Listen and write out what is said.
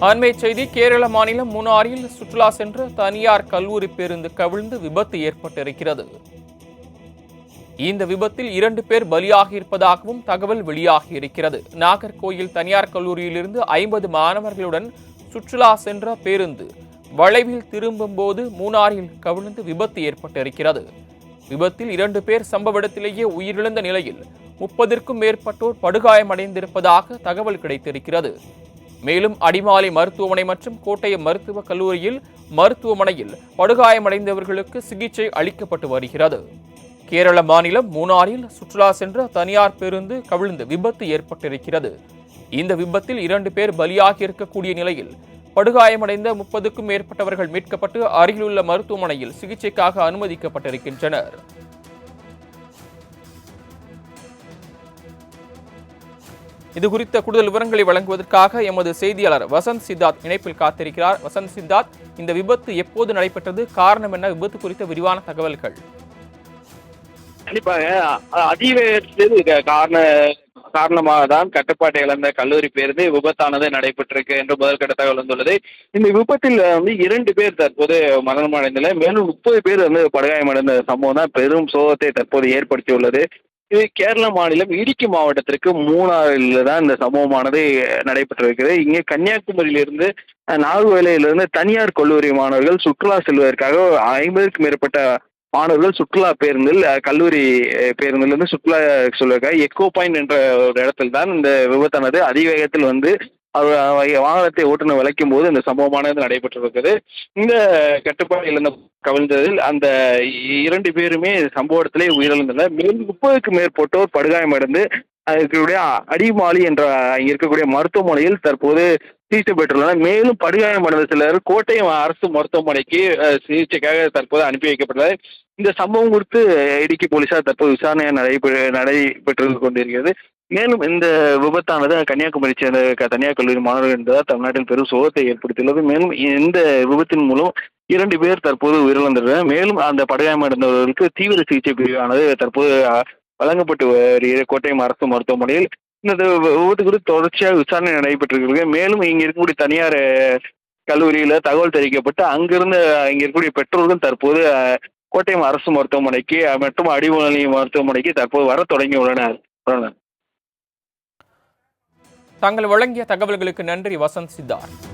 அண்மை செய்தி கேரள மாநிலம் மூணாறில் சுற்றுலா சென்ற தனியார் கல்லூரி பேருந்து கவிழ்ந்து விபத்து ஏற்பட்டிருக்கிறது. இந்த விபத்தில் 2 பேர் பலியாகி இருப்பதாகவும் தகவல் வெளியாகி இருக்கிறது. நாகர்கோயில் தனியார் கல்லூரியிலிருந்து 50 மாணவர்களுடன் சுற்றுலா சென்ற பேருந்து வளைவில் திரும்பும் போது மூணாறில் கவிழ்ந்து விபத்து ஏற்பட்டிருக்கிறது. விபத்தில் 2 பேர் சம்பவ இடத்திலேயே உயிரிழந்த நிலையில் 30க்கும் மேற்பட்டோர் படுகாயமடைந்திருப்பதாக தகவல் கிடைத்திருக்கிறது. மேலும் அடிமாலி மருத்துவமனை மற்றும் கோட்டயம் மருத்துவக் கல்லூரியில் மருத்துவமனையில் படுகாயமடைந்தவர்களுக்கு சிகிச்சை அளிக்கப்பட்டு வருகிறது. கேரள மாநிலம் மூணாறில் சுற்றுலா சென்ற தனியார் பேருந்து கவிழ்ந்து விபத்து ஏற்பட்டிருக்கிறது. இந்த விபத்தில் 2 பேர் பலியாகி இருக்கக்கூடிய நிலையில் படுகாயமடைந்த 30க்கும் மேற்பட்டவர்கள் மீட்கப்பட்டு அருகிலுள்ள மருத்துவமனையில் சிகிச்சைக்காக அனுமதிக்கப்பட்டிருக்கின்றனர். இது குறித்த கூடுதல் விவரங்களை வழங்குவதற்காக எமது செய்தியாளர் வசந்த் சித்தார்த் இணைப்பில் காத்திருக்கிறார். வசந்த் சித்தார்த், இந்த விபத்து எப்போது நடைபெற்றது, காரணம் என்ன, விபத்து குறித்த விரிவான தகவல்கள்? கண்டிப்பாக அதிவேகத்தில் காரணமாக தான் கட்டுப்பாட்டை இழந்த கல்லூரி பேருந்து விபத்தானது நடைபெற்றிருக்கு என்று முதல்கட்ட தகவல் வந்துள்ளது. இந்த விபத்தில் 2 பேர் தற்போது மரணம் அடைந்துள்ளனர். மேலும் 30 பேர் படுகாயமடைந்த சம்பவம் தான் பெரும் சோகத்தை தற்போது ஏற்படுத்தியுள்ளது. இது கேரள மாநிலம் இடுக்கி மாவட்டத்திற்கு மூணாறில் தான் இந்த சம்பவமானது நடைபெற்றிருக்கிறது. இங்கே கன்னியாகுமரியிலிருந்து நாகர்கோயிலிருந்து தனியார் கல்லூரி மாணவர்கள் சுற்றுலா செல்வதற்காக 50க்கும் மேற்பட்ட மாணவர்கள் சுற்றுலா பேருந்தில் கல்லூரி பேருந்திலிருந்து சுற்றுலா செல்வதற்காக எக்கோ பாயிண்ட் என்ற ஒரு இடத்தில் தான் இந்த விபத்தானது அதிவேகத்தில் வாகனத்தை ஓட்டுநர் விளைக்கும் போது இந்த சம்பவமானது நடைபெற்றிருக்கிறது. இந்த கட்டுப்பாடு இழந்த கவிழ்ந்ததில் அந்த 2 பேருமே சம்பவ இடத்திலே உயிரிழந்தனர். மேலும் 30க்கும் மேற்பட்டோர் படுகாயமடைந்து இருக்கக்கூடிய அடிமாலி என்ற இங்க இருக்கக்கூடிய மருத்துவமனையில் தற்போது சிகிச்சை பெற்றுள்ளனர். மேலும் படுகாயமடைந்த சிலர் கோட்டயம் அரசு மருத்துவமனைக்கு சிகிச்சைக்காக தற்போது அனுப்பி வைக்கப்பட்டனர். இந்த சம்பவம் குறித்து இடுக்கி போலீசார் தற்போது விசாரணை நடைபெற்று கொண்டிருக்கிறது. மேலும் இந்த விபத்தானது கன்னியாகுமரி சேர்ந்த தனியார் கல்லூரி மாணவர்கள் என்பதால் தமிழ்நாட்டில் பெரும் சோகத்தை ஏற்படுத்தியுள்ளது. மேலும் இந்த விபத்தின் மூலம் 2 பேர் தற்போது உயிரிழந்துள்ளனர். மேலும் அந்த படுகாயமடைந்தவர்களுக்கு தீவிர சிகிச்சை பிரிவானது தற்போது வழங்கப்பட்டு வருகிற கோட்டயம் அரசு மருத்துவமனையில். இந்த விபத்து குறித்து தொடர்ச்சியாக விசாரணை நடைபெற்றிருக்கிறது. மேலும் இங்க இருக்கக்கூடிய தனியார் கல்லூரியில தகவல் தெரிவிக்கப்பட்டு அங்கிருந்து இங்க இருக்கக்கூடிய பெற்றோர்கள் தற்போது கோட்டயம் அரசு மருத்துவமனைக்கு மற்றும் அடிமாலி மருத்துவமனைக்கு தற்போது வர தொடங்கியுள்ளனர். தாங்கள் வழங்கிய தகவல்களுக்கு நன்றி வசந்த் சித்தார்த்.